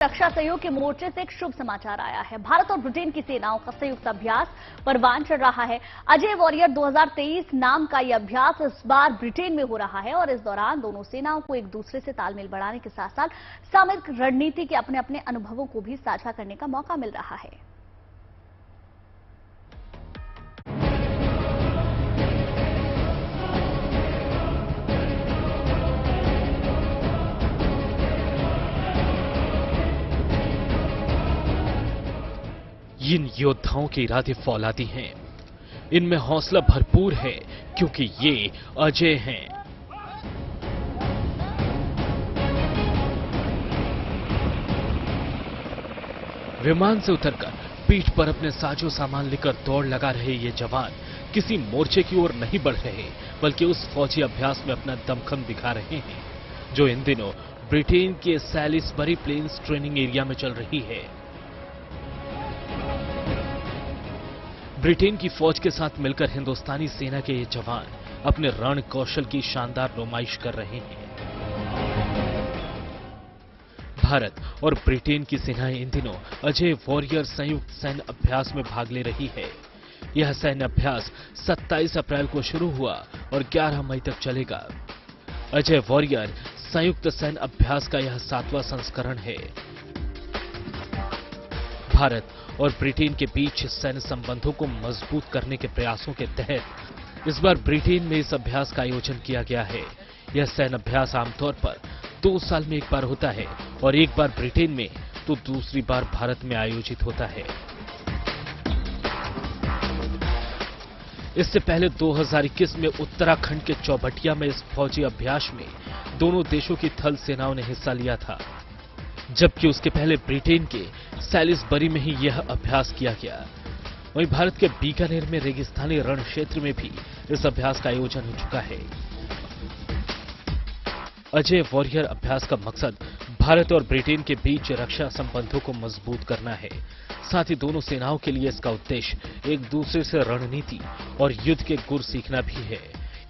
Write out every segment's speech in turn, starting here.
रक्षा सहयोग के मोर्चे से एक शुभ समाचार आया है। भारत और ब्रिटेन की सेनाओं का संयुक्त अभ्यास परवान चढ़ रहा है। अजय वॉरियर 2023 नाम का यह अभ्यास इस बार ब्रिटेन में हो रहा है और इस दौरान दोनों सेनाओं को एक दूसरे से तालमेल बढ़ाने के साथ साथ सामरिक रणनीति के अपने अपने अनुभवों को भी साझा करने का मौका मिल रहा है। इन योद्धाओं के इरादे फौलादी हैं। इनमें हौसला भरपूर है क्योंकि ये अजय हैं। विमान से उतरकर पीठ पर अपने साजो सामान लेकर दौड़ लगा रहे ये जवान किसी मोर्चे की ओर नहीं बढ़ रहे, बल्कि उस फौजी अभ्यास में अपना दमखम दिखा रहे हैं जो इन दिनों ब्रिटेन के सैलिसबरी प्लेन्स ट्रेनिंग एरिया में चल रही है। ब्रिटेन की फौज के साथ मिलकर हिंदुस्तानी सेना के ये जवान अपने रण कौशल की शानदार नुमाइश कर रहे हैं। भारत और ब्रिटेन की सेनाएं इन दिनों अजय वॉरियर संयुक्त सैन्य अभ्यास में भाग ले रही है। यह सैन्य अभ्यास 27 अप्रैल को शुरू हुआ और 11 मई तक चलेगा। अजय वॉरियर संयुक्त सैन्य अभ्यास का यह 7वां संस्करण है। भारत और ब्रिटेन के बीच सैन्य संबंधों को मजबूत करने के प्रयासों के तहत इस बार ब्रिटेन में इस अभ्यास का आयोजन किया गया है। यह सैन्य अभ्यास आमतौर पर 2 साल में एक बार होता है और एक बार ब्रिटेन में तो दूसरी बार भारत में आयोजित होता है। इससे पहले 2021 में उत्तराखंड के चौबटिया में इस फौजी अभ्यास में दोनों देशों की थल सेनाओं ने हिस्सा लिया था, जबकि उसके पहले ब्रिटेन के सैलिसबरी में ही यह अभ्यास किया गया। वहीं भारत के बीकानेर में रेगिस्तानी रण क्षेत्र में भी इस अभ्यास का आयोजन हो चुका है। अजय वॉरियर अभ्यास का मकसद भारत और ब्रिटेन के बीच रक्षा संबंधों को मजबूत करना है। साथ ही दोनों सेनाओं के लिए इसका उद्देश्य एक दूसरे से रणनीति और युद्ध के गुर सीखना भी है।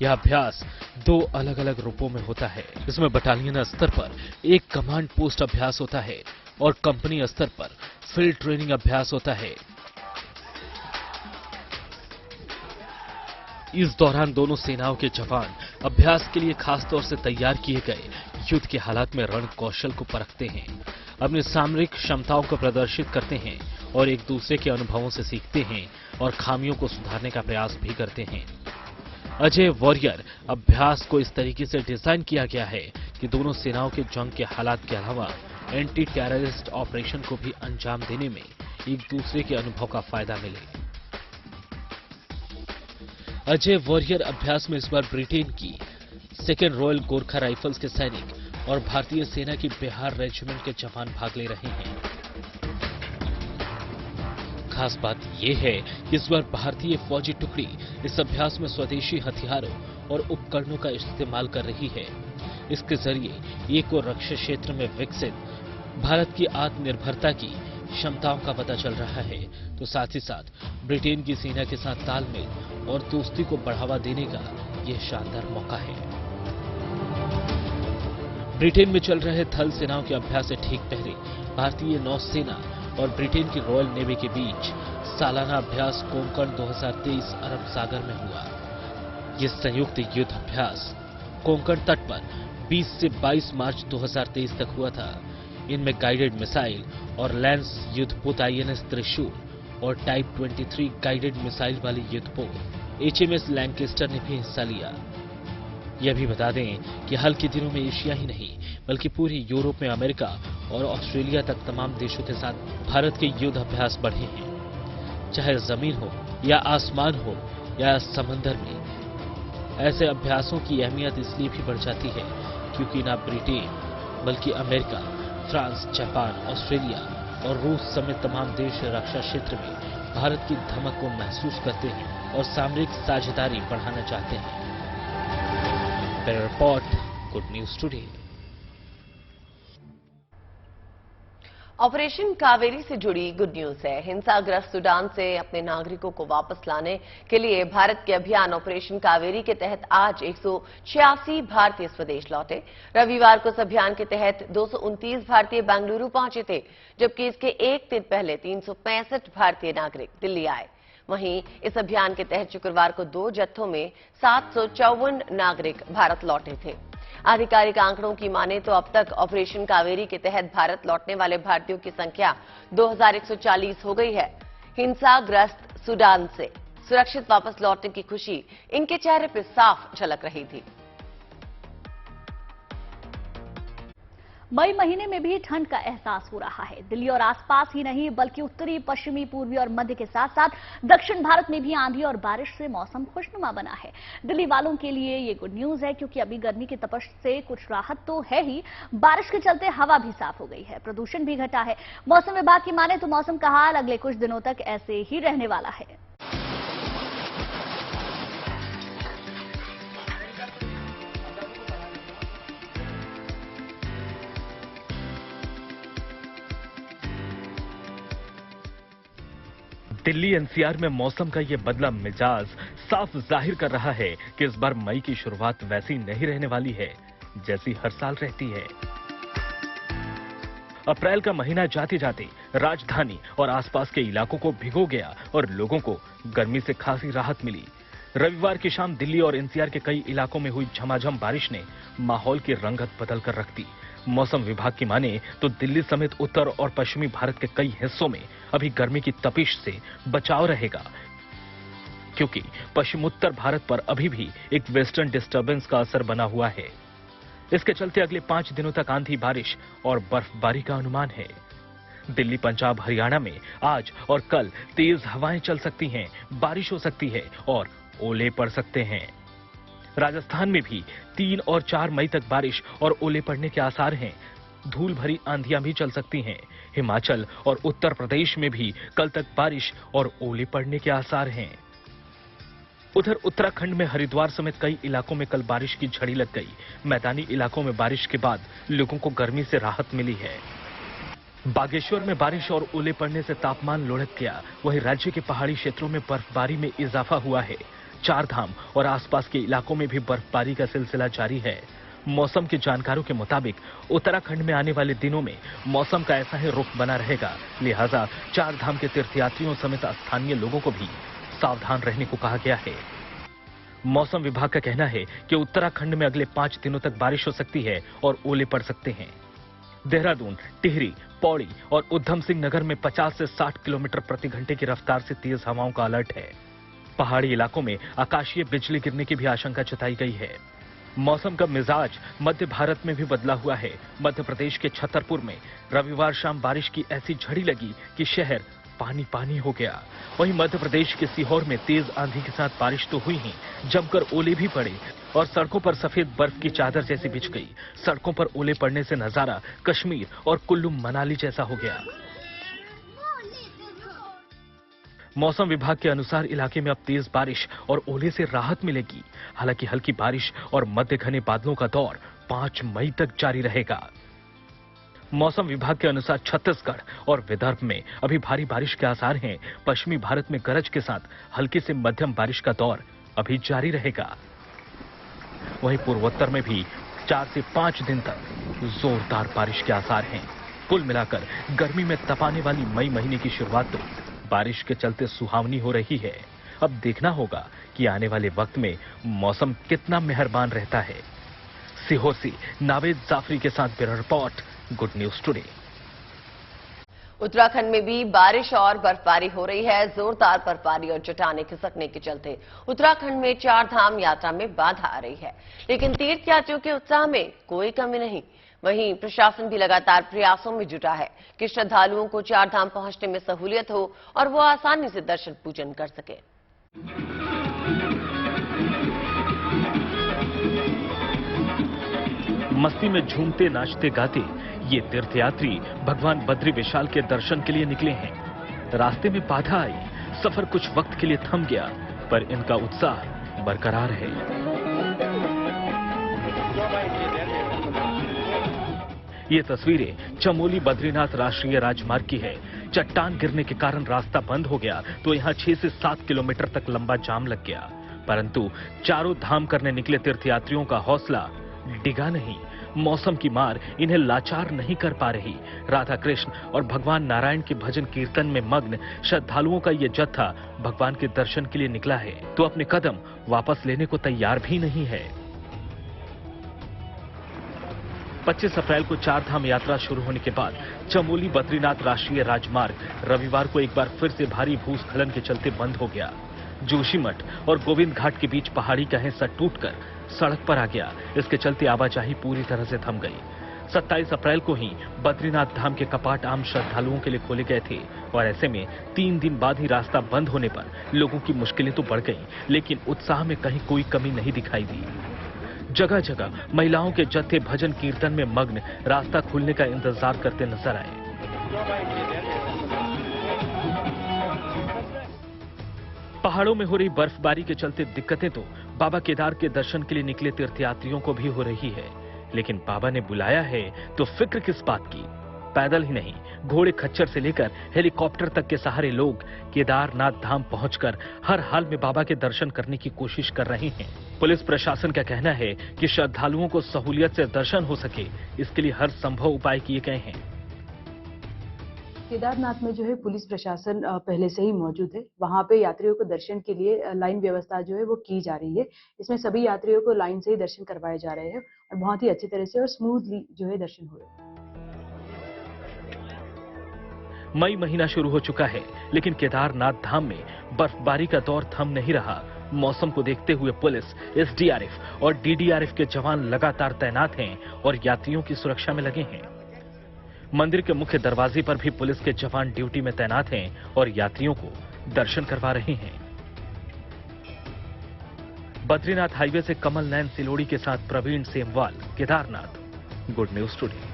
यह अभ्यास 2 अलग अलग रूपों में होता है। इसमें बटालियन स्तर पर एक कमांड पोस्ट अभ्यास होता है और कंपनी स्तर पर फील्ड ट्रेनिंग अभ्यास होता है। इस दौरान दोनों सेनाओं के जवान अभ्यास के लिए खास तौर से तैयार किए गए युद्ध के हालात में रण कौशल को परखते हैं, अपनी सामरिक क्षमताओं को प्रदर्शित करते हैं और एक दूसरे के अनुभवों से सीखते हैं और खामियों को सुधारने का प्रयास भी करते हैं। अजय वॉरियर अभ्यास को इस तरीके से डिजाइन किया गया है कि दोनों सेनाओं के जंग के हालात के अलावा एंटी टेररिस्ट ऑपरेशन को भी अंजाम देने में एक दूसरे के अनुभव का फायदा मिले। अजय वॉरियर अभ्यास में इस बार ब्रिटेन की 2nd रॉयल गोरखा राइफल्स के सैनिक और भारतीय सेना की बिहार रेजिमेंट के जवान भाग ले रहे हैं। खास बात यह है कि इस बार भारतीय फौजी टुकड़ी इस अभ्यास में स्वदेशी हथियारों और उपकरणों का इस्तेमाल कर रही है। इसके जरिए एक और रक्षा क्षेत्र में विकसित भारत की आत्मनिर्भरता की क्षमताओं का पता चल रहा है, तो साथ ही साथ ब्रिटेन की सेना के साथ तालमेल और दोस्ती को बढ़ावा देने का यह शानदार मौका है। ब्रिटेन में चल रहे थल सेनाओं के अभ्यास से ठीक पहले भारतीय नौसेना और ब्रिटेन की रॉयल नेवी के बीच सालाना अभ्यास कोंकण 2023 अरब सागर में हुआ। यह संयुक्त युद्ध अभ्यास कोंकण तट पर 20 से 22 मार्च 2023 तक हुआ था। इनमें गाइडेड मिसाइल और लैंस युद्धपोत INS त्रिशूल और टाइप 23 गाइडेड मिसाइल वाली युद्धपोत HMS लैंकेस्टर ने भी हिस्सा लिया। यह भी बता दें कि हाल के दिनों में एशिया ही नहीं बल्कि पूरे यूरोप में अमेरिका और ऑस्ट्रेलिया तक तमाम देशों के साथ भारत के युद्ध अभ्यास बढ़े हैं। चाहे जमीन हो या आसमान हो या समंदर में, ऐसे अभ्यासों की अहमियत इसलिए भी बढ़ जाती है क्योंकि न ब्रिटेन बल्कि अमेरिका, फ्रांस, जापान, ऑस्ट्रेलिया और रूस समेत तमाम देश रक्षा क्षेत्र में भारत की धमक को महसूस करते हैं और सामरिक साझेदारी बढ़ाना चाहते हैं। Bureau report, good news today. Operation Kaveri से जुड़ी गुड न्यूज है। हिंसाग्रस्त सूडान से अपने नागरिकों को वापस लाने के लिए भारत के अभियान ऑपरेशन कावेरी के तहत आज 186 भारतीय स्वदेश लौटे। रविवार को इस अभियान के तहत 229 भारतीय बेंगलुरु पहुंचे थे, जबकि इसके एक दिन पहले 365 भारतीय नागरिक दिल्ली आए। वहीं इस अभियान के तहत शुक्रवार को 2 जत्थों में 754 नागरिक भारत लौटे थे। आधिकारिक आंकड़ों की माने तो अब तक ऑपरेशन कावेरी के तहत भारत लौटने वाले भारतीयों की संख्या 2140 हो गई है। हिंसाग्रस्त सूडान से सुरक्षित वापस लौटने की खुशी इनके चेहरे पर साफ झलक रही थी। मई महीने में भी ठंड का एहसास हो रहा है। दिल्ली और आसपास ही नहीं बल्कि उत्तरी, पश्चिमी, पूर्वी और मध्य के साथ साथ दक्षिण भारत में भी आंधी और बारिश से मौसम खुशनुमा बना है। दिल्ली वालों के लिए ये गुड न्यूज है, क्योंकि अभी गर्मी की तपश से कुछ राहत तो है ही, बारिश के चलते हवा भी साफ हो गई है, प्रदूषण भी घटा है। मौसम विभाग की माने तो मौसम का हाल अगले कुछ दिनों तक ऐसे ही रहने वाला है। दिल्ली एनसीआर में मौसम का ये बदला मिजाज साफ जाहिर कर रहा है कि इस बार मई की शुरुआत वैसी नहीं रहने वाली है जैसी हर साल रहती है। अप्रैल का महीना जाते जाते राजधानी और आसपास के इलाकों को भिगो गया और लोगों को गर्मी से खासी राहत मिली। रविवार की शाम दिल्ली और एनसीआर के कई इलाकों में हुई झमाझम बारिश ने माहौल की रंगत बदल कर रख दी। मौसम विभाग की माने तो दिल्ली समेत उत्तर और पश्चिमी भारत के कई हिस्सों में अभी गर्मी की तपिश से बचाव रहेगा, क्योंकि पश्चिमोत्तर भारत पर अभी भी एक वेस्टर्न डिस्टर्बेंस का असर बना हुआ है। इसके चलते अगले 5 दिनों तक आंधी, बारिश और बर्फबारी का अनुमान है। दिल्ली, पंजाब, हरियाणा में आज और कल तेज हवाएं चल सकती हैं, बारिश हो सकती है और ओले पड़ सकते हैं। राजस्थान में भी 3 और 4 मई तक बारिश और ओले पड़ने के आसार हैं। धूल भरी आंधियां भी चल सकती हैं। हिमाचल और उत्तर प्रदेश में भी कल तक बारिश और ओले पड़ने के आसार हैं। उधर उत्तराखंड में हरिद्वार समेत कई इलाकों में कल बारिश की झड़ी लग गई। मैदानी इलाकों में बारिश के बाद लोगों को गर्मी से राहत मिली है। बागेश्वर में बारिश और ओले पड़ने से तापमान लुढ़क गया। वहीं राज्य के पहाड़ी क्षेत्रों में बर्फबारी में इजाफा हुआ है। चार धाम और आसपास के इलाकों में भी बर्फबारी का सिलसिला जारी है। मौसम के जानकारों के मुताबिक उत्तराखंड में आने वाले दिनों में मौसम का ऐसा ही रुख बना रहेगा। लिहाजा चार धाम के तीर्थयात्रियों समेत स्थानीय लोगों को भी सावधान रहने को कहा गया है। मौसम विभाग का कहना है कि उत्तराखंड में अगले 5 दिनों तक बारिश हो सकती है और ओले पड़ सकते हैं। देहरादून, टिहरी, पौड़ी और उधम सिंह नगर में 50 से 60 किलोमीटर प्रति घंटे की रफ्तार से तेज हवाओं का अलर्ट है। पहाड़ी इलाकों में आकाशीय बिजली गिरने की भी आशंका जताई गई है। मौसम का मिजाज मध्य भारत में भी बदला हुआ है। मध्य प्रदेश के छतरपुर में रविवार शाम बारिश की ऐसी झड़ी लगी कि शहर पानी पानी हो गया। वहीं मध्य प्रदेश के सीहोर में तेज आंधी के साथ बारिश तो हुई ही, जमकर ओले भी पड़े और सड़कों पर सफेद बर्फ की चादर जैसी बिछ गई। सड़कों पर ओले पड़ने से नजारा कश्मीर और कुल्लू मनाली जैसा हो गया। मौसम विभाग के अनुसार इलाके में अब तेज बारिश और ओले से राहत मिलेगी। हालांकि हल्की बारिश और मध्य घने बादलों का दौर 5 मई तक जारी रहेगा। मौसम विभाग के अनुसार छत्तीसगढ़ और विदर्भ में अभी भारी बारिश के आसार हैं। पश्चिमी भारत में गरज के साथ हल्की से मध्यम बारिश का दौर अभी जारी रहेगा। वहीं पूर्वोत्तर में भी 4 से 5 दिन तक जोरदार बारिश के आसार हैं। कुल मिलाकर गर्मी में तपाने वाली मई महीने की शुरुआत तो बारिश के चलते सुहावनी हो रही है। अब देखना होगा कि आने वाले वक्त में मौसम कितना मेहरबान रहता है। सीहोर से नावेद जाफरी के साथ bureau report, good news today. Uttarakhand में भी बारिश और बर्फबारी हो रही है। जोरदार बर्फबारी और चट्टानें खिसकने के चलते उत्तराखंड में 4 धाम यात्रा में बाधा आ रही है, लेकिन तीर्थयात्रियों के उत्साह में कोई कमी नहीं। वहीं प्रशासन भी लगातार प्रयासों में जुटा है कि श्रद्धालुओं को 4 धाम पहुंचने में सहूलियत हो और वो आसानी से दर्शन पूजन कर सके। मस्ती में झूमते नाचते गाते ये तीर्थयात्री भगवान बद्री विशाल के दर्शन के लिए निकले हैं। रास्ते में बाधा आई, सफर कुछ वक्त के लिए थम गया, पर इनका उत्साह बरकरार है। ये तस्वीरें चमोली बद्रीनाथ राष्ट्रीय राजमार्ग की है। चट्टान गिरने के कारण रास्ता बंद हो गया तो यहाँ 6 से 7 किलोमीटर तक लंबा जाम लग गया, परंतु चारों धाम करने निकले तीर्थयात्रियों का हौसला डिगा नहीं। मौसम की मार इन्हें लाचार नहीं कर पा रही। राधा कृष्ण और भगवान नारायण के भजन कीर्तन में मग्न श्रद्धालुओं का ये जत्था भगवान के दर्शन के लिए निकला है तो अपने कदम वापस लेने को तैयार भी नहीं है। 25 अप्रैल को चार धाम यात्रा शुरू होने के बाद चमोली बद्रीनाथ राष्ट्रीय राजमार्ग रविवार को एक बार फिर से भारी भूस्खलन के चलते बंद हो गया। जोशीमठ और गोविंद घाट के बीच पहाड़ी का हिस्सा टूटकर सड़क पर आ गया। इसके चलते आवाजाही पूरी तरह से थम गई। 27 अप्रैल को ही बद्रीनाथ धाम के कपाट आम श्रद्धालुओं के लिए खोले गए थे और ऐसे में 3 दिन बाद ही रास्ता बंद होने पर लोगों की मुश्किलें तो बढ़ गईं, लेकिन उत्साह में कहीं कोई कमी नहीं दिखाई दी। जगह जगह महिलाओं के जत्थे भजन कीर्तन में मग्न रास्ता खुलने का इंतजार करते नजर आए। पहाड़ों में हो रही बर्फबारी के चलते दिक्कतें तो बाबा केदार के दर्शन के लिए निकले तीर्थयात्रियों को भी हो रही है, लेकिन बाबा ने बुलाया है तो फिक्र किस बात की। पैदल ही नहीं, घोड़े खच्चर से लेकर हेलीकॉप्टर तक के सहारे लोग केदारनाथ धाम पहुंचकर हर हाल में बाबा के दर्शन करने की कोशिश कर रहे हैं। पुलिस प्रशासन का कहना है कि श्रद्धालुओं को सहूलियत से दर्शन हो सके, इसके लिए हर संभव उपाय किए गए हैं। केदारनाथ में जो है पुलिस प्रशासन पहले से ही मौजूद है। वहाँ पे यात्रियों को दर्शन के लिए लाइन व्यवस्था जो है वो की जा रही है। इसमें सभी यात्रियों को लाइन से ही दर्शन करवाए जा रहे हैं और बहुत ही अच्छी तरह से और स्मूथली जो है दर्शन हो रहे हैं। मई महीना शुरू हो चुका है, लेकिन केदारनाथ धाम में बर्फबारी का दौर थम नहीं रहा। मौसम को देखते हुए पुलिस, एसडीआरएफ और डीडीआरएफ के जवान लगातार तैनात हैं और यात्रियों की सुरक्षा में लगे हैं। मंदिर के मुख्य दरवाजे पर भी पुलिस के जवान ड्यूटी में तैनात हैं और यात्रियों को दर्शन करवा रहे हैं। बद्रीनाथ हाईवे से कमल नयन सिलोड़ी के साथ Praveen Semwal, Kedarnath, good news today.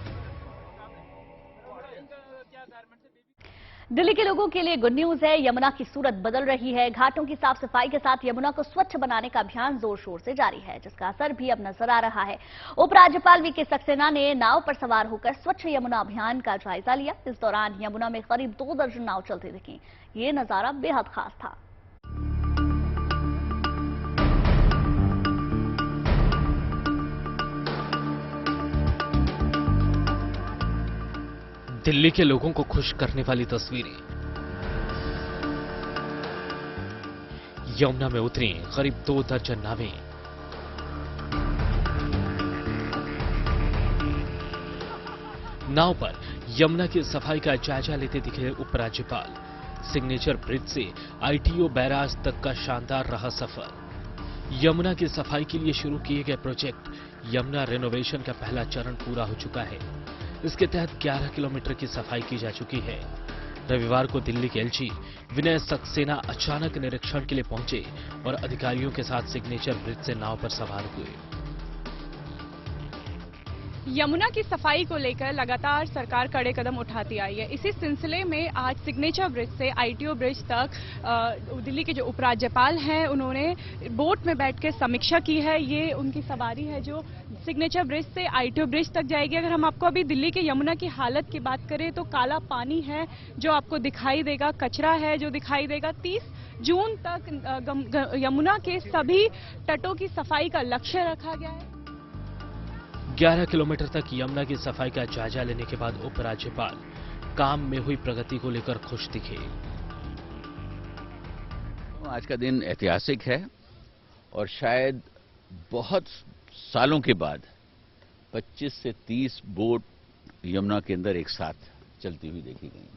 Delhi के लोगों के लिए गुड न्यूज है। यमुना की सूरत बदल रही है। घाटों की साफ सफाई के साथ यमुना को स्वच्छ बनाने का अभियान जोर शोर से जारी है, जिसका असर भी अब नजर आ रहा है। उपराज्यपाल वीके सक्सेना ने नाव पर सवार होकर स्वच्छ यमुना अभियान का जायजा लिया। इस दौरान यमुना में करीब 2 दर्जन नाव चलती दिखी। ये नजारा बेहद खास था। दिल्ली के लोगों को खुश करने वाली तस्वीरें। यमुना में उतरी करीब 2 दर्जन नावें। नाव पर यमुना की सफाई का जायजा लेते दिखे उपराज्यपाल। सिग्नेचर ब्रिज से आईटीओ बैराज तक का शानदार रहा सफर। यमुना की सफाई के लिए शुरू किए गए प्रोजेक्ट यमुना रेनोवेशन का पहला चरण पूरा हो चुका है। इसके तहत 11 किलोमीटर की सफाई की जा चुकी है। रविवार को दिल्ली के एलजी विनय सक्सेना अचानक निरीक्षण के लिए पहुंचे और अधिकारियों के साथ सिग्नेचर ब्रिज से नाव पर सवार हुए। यमुना की सफाई को लेकर लगातार सरकार कड़े कदम उठाती आई है। इसी सिलसिले में आज सिग्नेचर ब्रिज से आईटीओ ब्रिज तक दिल्ली के जो उपराज्यपाल हैं उन्होंने बोट में बैठ के समीक्षा की है। ये उनकी सवारी है जो सिग्नेचर ब्रिज से आईटीओ ब्रिज तक जाएगी। अगर हम आपको अभी दिल्ली के यमुना की हालत की बात करें तो काला पानी है जो आपको दिखाई देगा, कचरा है जो दिखाई देगा। 30 जून तक यमुना के सभी तटों की सफाई का लक्ष्य रखा गया है। 11 किलोमीटर तक यमुना की सफाई का जायजा लेने के बाद उपराज्यपाल काम में हुई प्रगति को लेकर खुश दिखे। आज का दिन ऐतिहासिक है और शायद बहुत सालों के बाद 25 से 30 बोट यमुना के अंदर एक साथ चलती हुई देखी गई।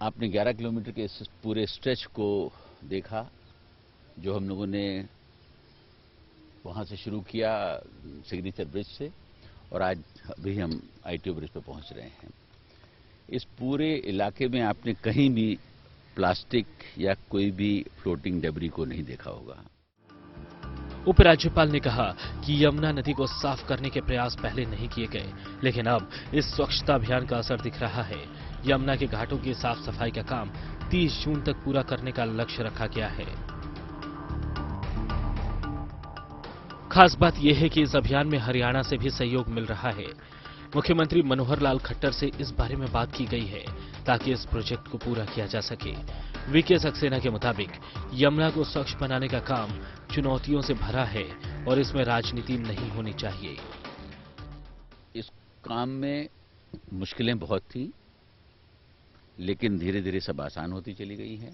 आपने 11 किलोमीटर के इस पूरे स्ट्रेच को देखा जो हम लोगों ने वहां से शुरू किया सिग्नेचर ब्रिज से, और आज अभी हम आईटीओ ब्रिज पर पहुंच रहे हैं। इस पूरे इलाके में आपने कहीं भी प्लास्टिक या कोई भी फ्लोटिंग डेब्री को नहीं देखा होगा। उपराज्यपाल ने कहा कि यमुना नदी को साफ करने के प्रयास पहले नहीं किए गए, लेकिन अब इस स्वच्छता अभियान का असर दिख रहा है। यमुना के घाटों की साफ सफाई का काम 30 जून तक पूरा करने का लक्ष्य रखा गया है। खास बात यह है कि इस अभियान में हरियाणा से भी सहयोग मिल रहा है। मुख्यमंत्री मनोहर लाल खट्टर से इस बारे में बात की गई है ताकि इस प्रोजेक्ट को पूरा किया जा सके। वीके सक्सेना के मुताबिक यमुना को स्वच्छ बनाने का काम चुनौतियों से भरा है और इसमें राजनीति नहीं होनी चाहिए। इस काम में मुश्किलें बहुत थी, लेकिन धीरे धीरे सब आसान होती चली गई है।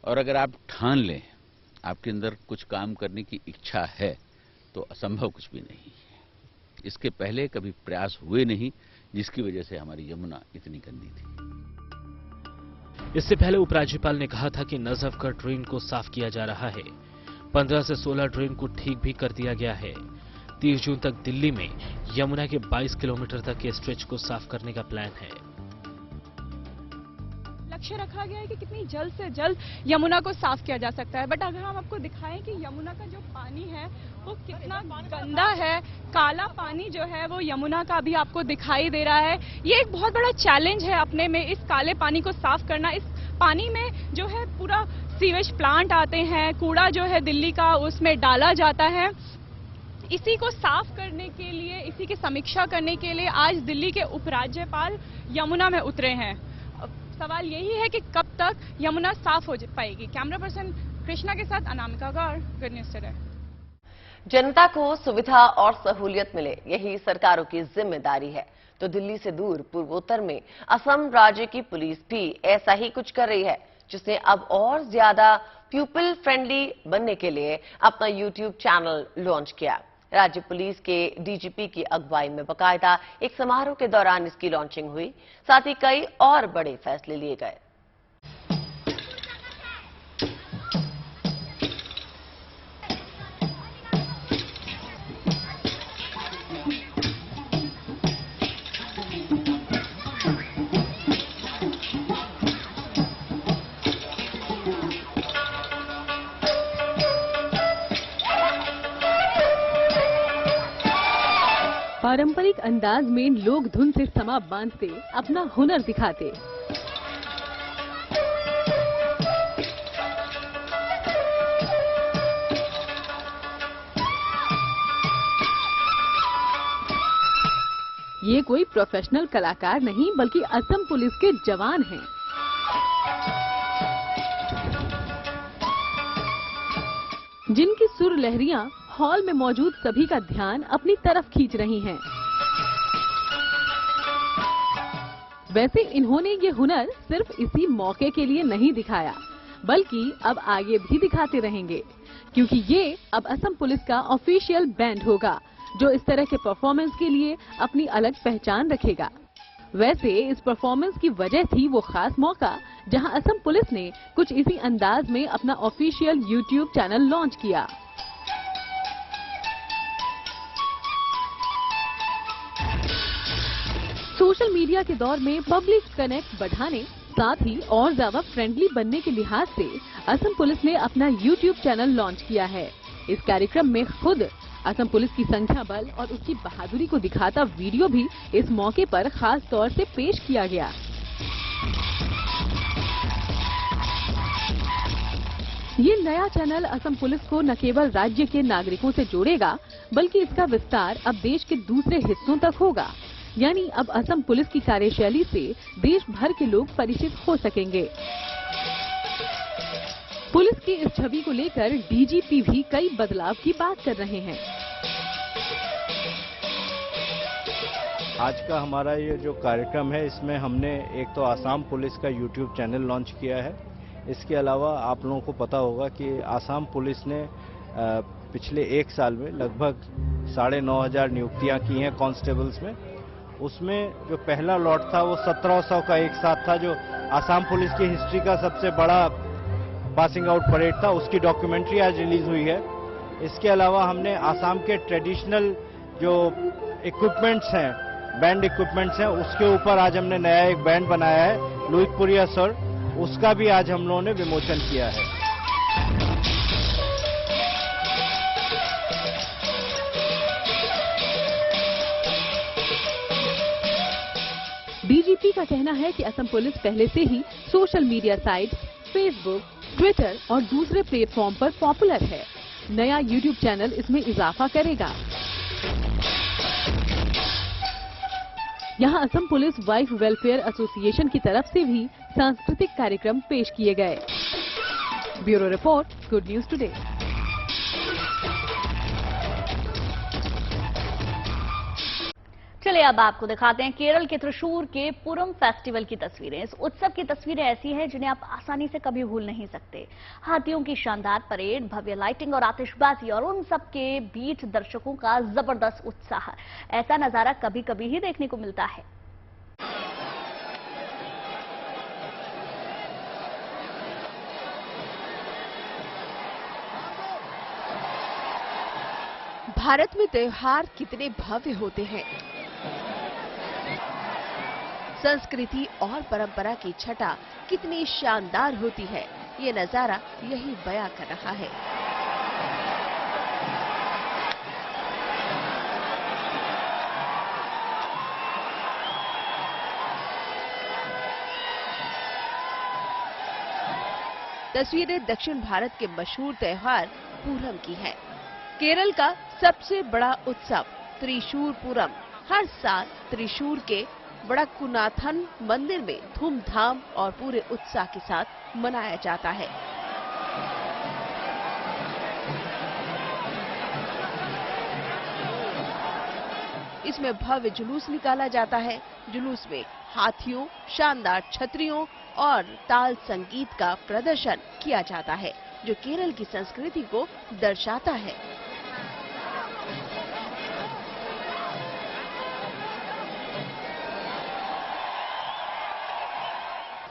और अगर आप ठान लें, आपके अंदर कुछ काम करने की इच्छा है, तो असंभव कुछ भी नहीं है। इसके पहले कभी प्रयास हुए नहीं, जिसकी वजह से हमारी यमुना इतनी गंदी थी। इससे पहले उपराज्यपाल ने कहा था कि नजफगढ़ ड्रेन को साफ किया जा रहा है। 15 से 16 ड्रेन को ठीक भी कर दिया गया है। 30 जून तक दिल्ली में यमुना के 22 किलोमीटर तक के स्ट्रेच को साफ करने का प्लान है। लक्ष्य रखा गया है कि कितनी जल्द से जल्द यमुना को साफ किया जा सकता है। बट अगर हम आपको दिखाएं कि यमुना का जो पानी है वो कितना गंदा है, काला पानी जो है वो यमुना का भी आपको दिखाई दे रहा है। ये एक बहुत बड़ा चैलेंज है अपने में, इस काले पानी को साफ करना। इस पानी में जो है पूरा सीवेज प्लांट आते हैं, कूड़ा जो है दिल्ली का उसमें डाला जाता है। इसी को साफ करने के लिए, इसी की समीक्षा करने के लिए आज दिल्ली के उपराज्यपाल यमुना में उतरे हैं। सवाल यही है कि कब तक यमुना साफ हो पाएगी। कैमरा पर्सन कृष्णा के साथ अनामिका गौर, गुड न्यूज टुडे। जनता को सुविधा और सहूलियत मिले, यही सरकारों की जिम्मेदारी है। तो दिल्ली से दूर पूर्वोत्तर में असम राज्य की पुलिस भी ऐसा ही कुछ कर रही है, जिसने अब और ज्यादा पीपल फ्रेंडली बनने के लिए अपना यूट्यूब चैनल लॉन्च किया। राज्य पुलिस के डीजीपी की अगुवाई में बकायदा एक समारोह के दौरान इसकी लॉन्चिंग हुई। साथ ही कई और बड़े फैसले लिए गए। पारंपरिक अंदाज में लोग धुन से समा बांधते अपना हुनर दिखाते। ये कोई प्रोफेशनल कलाकार नहीं, बल्कि असम पुलिस के जवान हैं। जिनकी सुर लहरियां हॉल में मौजूद सभी का ध्यान अपनी तरफ खींच रही हैं। वैसे इन्होंने ये हुनर सिर्फ इसी मौके के लिए नहीं दिखाया, बल्कि अब आगे भी दिखाते रहेंगे, क्योंकि ये अब असम पुलिस का ऑफिशियल बैंड होगा, जो इस तरह के परफॉर्मेंस के लिए अपनी अलग पहचान रखेगा। वैसे इस परफॉर्मेंस की वजह थी वो खास मौका जहां असम पुलिस ने कुछ इसी अंदाज में अपना ऑफिशियल यूट्यूब चैनल लॉन्च किया। सोशल मीडिया के दौर में पब्लिक कनेक्ट बढ़ाने, साथ ही और ज्यादा फ्रेंडली बनने के लिहाज से असम पुलिस ने अपना यूट्यूब चैनल लॉन्च किया है। इस कार्यक्रम में खुद असम पुलिस की संख्या बल और उसकी बहादुरी को दिखाता वीडियो भी इस मौके पर खास तौर से पेश किया गया। ये नया चैनल असम पुलिस को न केवल राज्य के नागरिकों से जोड़ेगा, बल्कि इसका विस्तार अब देश के दूसरे हिस्सों तक होगा। यानी अब असम पुलिस की कार्यशैली से देश भर के लोग परिचित हो सकेंगे। पुलिस की इस छवि को लेकर डीजीपी भी कई बदलाव की बात कर रहे हैं। आज का हमारा ये जो कार्यक्रम है, इसमें हमने एक तो आसाम पुलिस का यूट्यूब चैनल लॉन्च किया है। इसके अलावा आप लोगों को पता होगा कि आसाम पुलिस ने पिछले एक साल में लगभग 9,500 नियुक्तियां की हैं कांस्टेबल्स में। उसमें जो पहला लॉट था वो 1700 का एक साथ था, जो आसाम पुलिस की हिस्ट्री का सबसे बड़ा पासिंग आउट परेड था। उसकी डॉक्यूमेंट्री आज रिलीज हुई है। इसके अलावा हमने आसाम के ट्रेडिशनल जो इक्विपमेंट्स हैं, बैंड इक्विपमेंट्स हैं, उसके ऊपर आज हमने नया एक बैंड बनाया है, लुइतपुरिया सर, उसका भी आज हम लोगों ने विमोचन किया है। डीजीपी का कहना है कि असम पुलिस पहले से ही social media site, Facebook, Twitter और दूसरे प्लेटफॉर्म पर पॉपुलर है। नया यूट्यूब चैनल इसमें इजाफा करेगा। यहाँ Assam police wife welfare association की तरफ से भी सांस्कृतिक कार्यक्रम पेश किए गए। Bureau report, good news today. चलिए अब आपको दिखाते हैं केरल के त्रिशूर के पुरम फेस्टिवल की तस्वीरें। इस उत्सव की तस्वीरें ऐसी हैं जिन्हें आप आसानी से कभी भूल नहीं सकते। हाथियों की शानदार परेड, भव्य लाइटिंग और आतिशबाजी, और उन सब के बीच दर्शकों का जबरदस्त उत्साह। ऐसा नजारा कभी कभी ही देखने को मिलता है। भारत में त्योहार कितने भव्य होते हैं। संस्कृति और परंपरा की छटा कितनी शानदार होती है, ये नजारा यही बयां कर रहा है। तस्वीरें दक्षिण भारत के मशहूर त्योहार पूरम की हैं। केरल का सबसे बड़ा उत्सव त्रिशूर पूरम हर साल त्रिशूर के वडक्कुनाथन मंदिर में धूमधाम और पूरे उत्साह के साथ मनाया जाता है। इसमें भव्य जुलूस निकाला जाता है। जुलूस में हाथियों, शानदार छतरियों और ताल संगीत का प्रदर्शन किया जाता है, जो केरल की संस्कृति को दर्शाता है।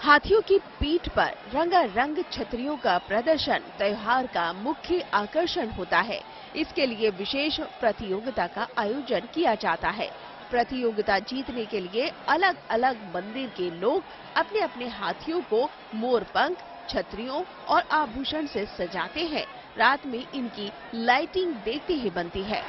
हाथियों की पीठ पर रंगारंग छतरियों का प्रदर्शन त्योहार का मुख्य आकर्षण होता है। इसके लिए विशेष प्रतियोगिता का आयोजन किया जाता है। प्रतियोगिता जीतने के लिए अलग अलग मंदिर के लोग अपने अपने हाथियों को मोरपंख, छतरियों और आभूषण से सजाते हैं। रात में इनकी लाइटिंग देखते ही बनती है।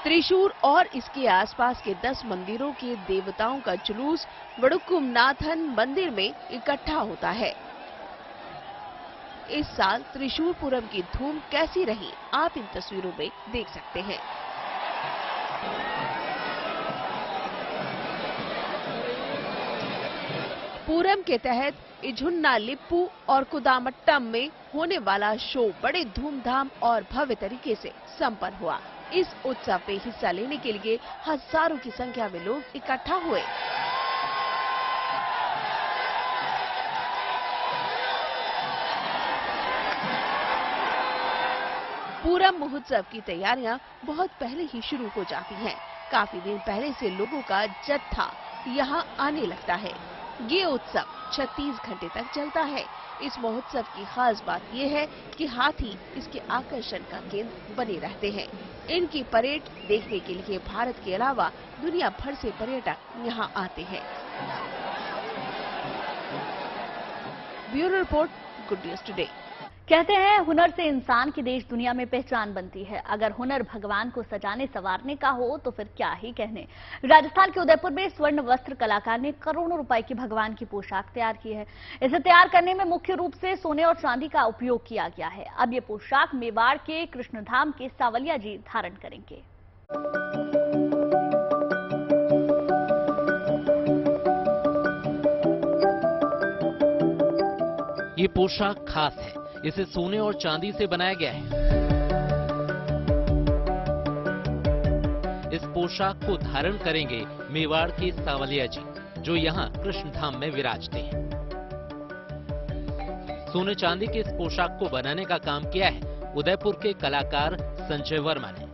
त्रिशूर और इसके आसपास के 10 मंदिरों के देवताओं का जुलूस वडक्कुनाथन मंदिर में इकट्ठा होता है। इस साल त्रिशूर पूरम की धूम कैसी रही, आप इन तस्वीरों में देख सकते हैं। पूरम के तहत इझुन्नालिप्पू और कुदामट्टम में होने वाला शो बड़े धूमधाम और भव्य तरीके से संपन्न हुआ। इस उत्सव में हिस्सा लेने के लिए हजारों की संख्या में लोग इकट्ठा हुए। पूरम महोत्सव की तैयारियां बहुत पहले ही शुरू हो जाती हैं। काफी दिन पहले से लोगों का जत्था यहां आने लगता है। ये उत्सव 36 घंटे तक चलता है। इस महोत्सव की खास बात यह है कि हाथी इसके आकर्षण का केंद्र बने रहते हैं। इनकी परेड देखने के लिए भारत के अलावा दुनिया भर से पर्यटक यहाँ आते हैं। Bureau report, good news today. कहते हैं हुनर से इंसान की देश दुनिया में पहचान बनती है। अगर हुनर भगवान को सजाने संवारने का हो तो फिर क्या ही कहने। राजस्थान के उदयपुर में स्वर्ण वस्त्र कलाकार ने करोड़ों रुपए की भगवान की पोशाक तैयार की है। इसे तैयार करने में मुख्य रूप से सोने और चांदी का उपयोग किया गया है। अब ये पोशाक मेवाड़ के कृष्णधाम के सावलिया जी धारण करेंगे। ये पोशाक खास है। इसे सोने और चांदी से बनाया गया है। इस पोशाक को धारण करेंगे मेवाड़ के सावलिया जी, जो यहाँ कृष्णधाम में विराजते हैं। सोने चांदी के इस पोशाक को बनाने का काम किया है उदयपुर के कलाकार संजय वर्मा ने।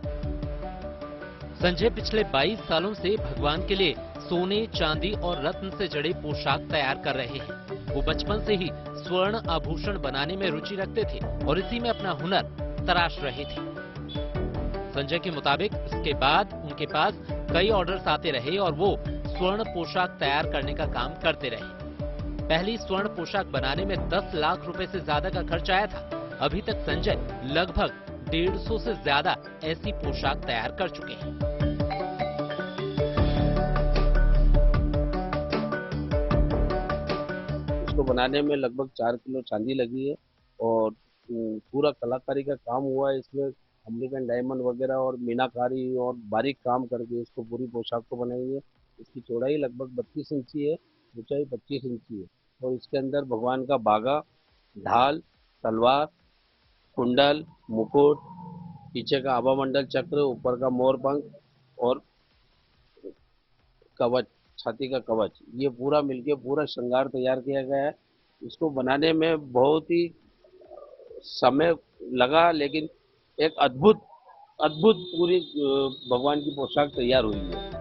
संजय पिछले 22 सालों से भगवान के लिए सोने, चांदी और रत्न से जड़े पोशाक तैयार कर रहे हैं। वो बचपन से ही स्वर्ण आभूषण बनाने में रुचि रखते थे और इसी में अपना हुनर तराश रहे थे। संजय के मुताबिक इसके बाद उनके पास कई ऑर्डर्स आते रहे और वो स्वर्ण पोशाक तैयार करने का काम करते रहे। पहली स्वर्ण पोशाक बनाने में 10 लाख रुपए से ज्यादा का खर्च आया था। अभी तक संजय लगभग 150 से ज्यादा ऐसी पोशाक तैयार कर चुके हैं। इसको बनाने में लगभग 4 किलो चांदी लगी है और पूरा कलाकारी का काम हुआ है इसमें। अमेरिकन डायमंड वगैरह और मीनाकारी और बारीक काम करके इसको पूरी पोशाक को बनाई है। इसकी चौड़ाई लगभग 32 इंची है, ऊंचाई 25 इंची है और इसके अंदर भगवान का बागा, ढाल, तलवार, कुंडल, मुकुट, पीछे का आभा मंडल चक्र, ऊपर का मोर पंख और कवच, छाती का कवच, ये पूरा मिलके पूरा श्रृंगार तैयार किया गया है। इसको बनाने में बहुत ही समय लगा, लेकिन एक अद्भुत अद्भुत पूरी भगवान की पोशाक तैयार हुई है।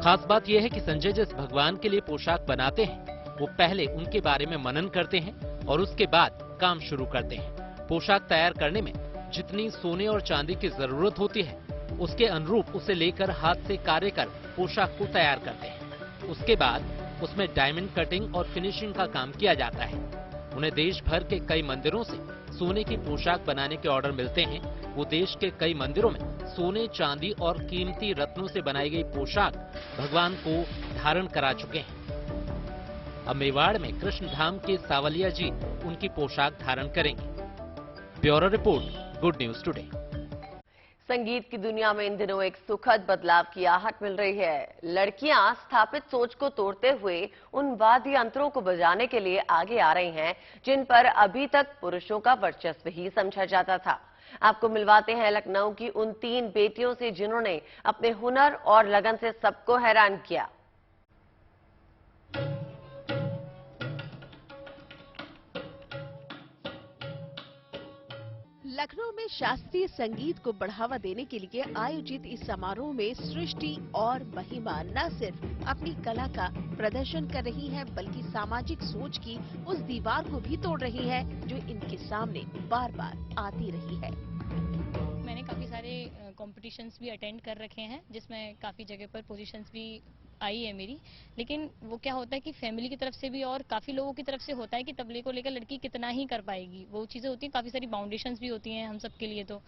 खास बात यह है कि संजय जिस भगवान के लिए पोशाक बनाते हैं वो पहले उनके बारे में मनन करते हैं और उसके बाद काम शुरू करते हैं। पोशाक तैयार करने में जितनी सोने और चांदी की जरूरत होती है उसके अनुरूप उसे लेकर हाथ से कार्य कर पोशाक को तैयार करते हैं। उसके बाद उसमें डायमंड कटिंग और फिनिशिंग का काम किया जाता है। उन्हें देश भर के कई मंदिरों से सोने की पोशाक बनाने के ऑर्डर मिलते हैं। वो देश के कई मंदिरों में सोने, चांदी और कीमती रत्नों से बनाई गई पोशाक भगवान को धारण करा चुके हैं। अब मेवाड़ में कृष्ण धाम के सावलिया जी उनकी पोशाक धारण करेंगे। Bureau report, good news today. संगीत की दुनिया में इन दिनों एक सुखद बदलाव की आहट मिल रही है। लड़कियां स्थापित सोच को तोड़ते हुए उन वाद्य यंत्रों को बजाने के लिए आगे आ रही हैं जिन पर अभी तक पुरुषों का वर्चस्व ही समझा जाता था। आपको मिलवाते हैं लखनऊ की उन 3 बेटियों से जिन्होंने अपने हुनर और लगन से सबको हैरान किया। लखनऊ में शास्त्रीय संगीत को बढ़ावा देने के लिए आयोजित इस समारोह में सृष्टि और महिमा न सिर्फ अपनी कला का प्रदर्शन कर रही हैं, बल्कि सामाजिक सोच की उस दीवार को भी तोड़ रही है जो इनके सामने बार बार आती रही है। मैंने काफी सारे कॉम्पिटिशन्स भी अटेंड कर रखे हैं जिसमें काफी जगह पर पोजीशंस भी आई है मेरी। लेकिन वो क्या होता है कि फैमिली की तरफ से भी और काफी लोगों की तरफ से होता है कि तबले को लेकर लड़की कितना ही कर पाएगी, वो चीजें होती हैं, काफी सारी बाउंडेशंस भी होती हैं हम सब के लिए। तो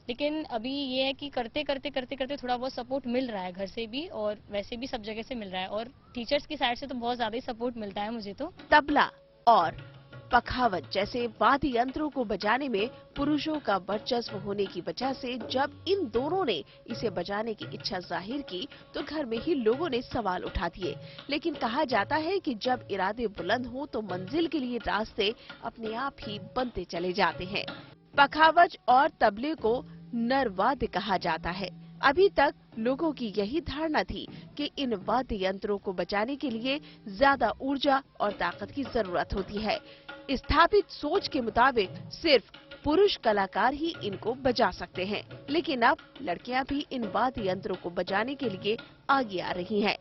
लेकिन अभी ये है कि करते करते थोड़ा बहुत सपोर्ट मिल रहा है घर से भी और वैसे भी सब जगह से मिल रहा है और टीचर्स की साइड से तो बहुत ज्यादा ही सपोर्ट मिलता है मुझे। तो तबला और पखावज जैसे वाद्य यंत्रों को बजाने में पुरुषों का वर्चस्व होने की वजह से जब इन दोनों ने इसे बजाने की इच्छा जाहिर की तो घर में ही लोगों ने सवाल उठा दिए। लेकिन कहा जाता है कि जब इरादे बुलंद हो तो मंजिल के लिए रास्ते अपने आप ही बनते चले जाते हैं। पखावज और तबले को नर वाद्य कहा जाता है। अभी तक लोगों की यही धारणा थी कि इन वाद्य यंत्रों को बजाने के लिए ज्यादा ऊर्जा और ताकत की जरूरत होती है। स्थापित सोच के मुताबिक सिर्फ पुरुष कलाकार ही इनको बजा सकते हैं, लेकिन अब लड़कियां भी इन वाद्य यंत्रों को बजाने के लिए आगे आ रही हैं।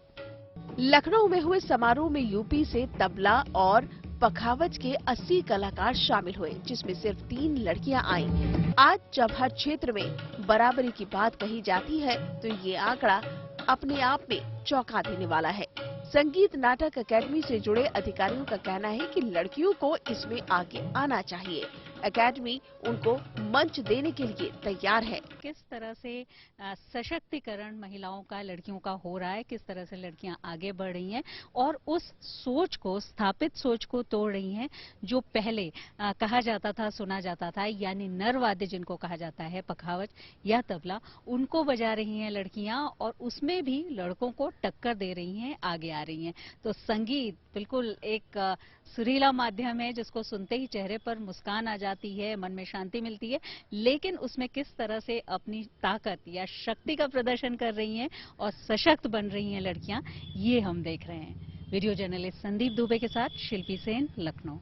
लखनऊ में हुए समारोह में यूपी से तबला और पखावज के 80 कलाकार शामिल हुए, जिसमें सिर्फ 3 लड़कियां आईं। आज जब हर क्षेत्र में बराबरी की बात कही जाती है तो ये आंकड़ा अपने आप में चौंका देने वाला है। संगीत नाटक अकेडमी से जुड़े अधिकारियों का कहना है कि लड़कियों को इसमें आगे आना चाहिए। अकेडमी उनको मंच देने के लिए तैयार है। किस तरह से सशक्तिकरण महिलाओं का, लड़कियों का हो रहा है, किस तरह से लड़कियां आगे बढ़ रही हैं और उस सोच को, स्थापित सोच को तोड़ रही हैं जो पहले कहा जाता था, सुना जाता था, यानी नरवाद्य जिनको कहा जाता है, पखावज या तबला, उनको बजा रही हैं लड़कियां और उसमें भी लड़कों को टक्कर दे रही हैं, आगे आ रही हैं। तो संगीत बिल्कुल एक सुरीला माध्यम है जिसको सुनते ही चेहरे पर मुस्कान आ जाती है, मन में शांति मिलती है, लेकिन उसमें किस तरह से अपनी ताकत या शक्ति का प्रदर्शन कर रही हैं और सशक्त बन रही हैं लड़कियां, ये हम देख रहे हैं। वीडियो जर्नलिस्ट संदीप दुबे के साथ शिल्पी सेन, लखनऊ।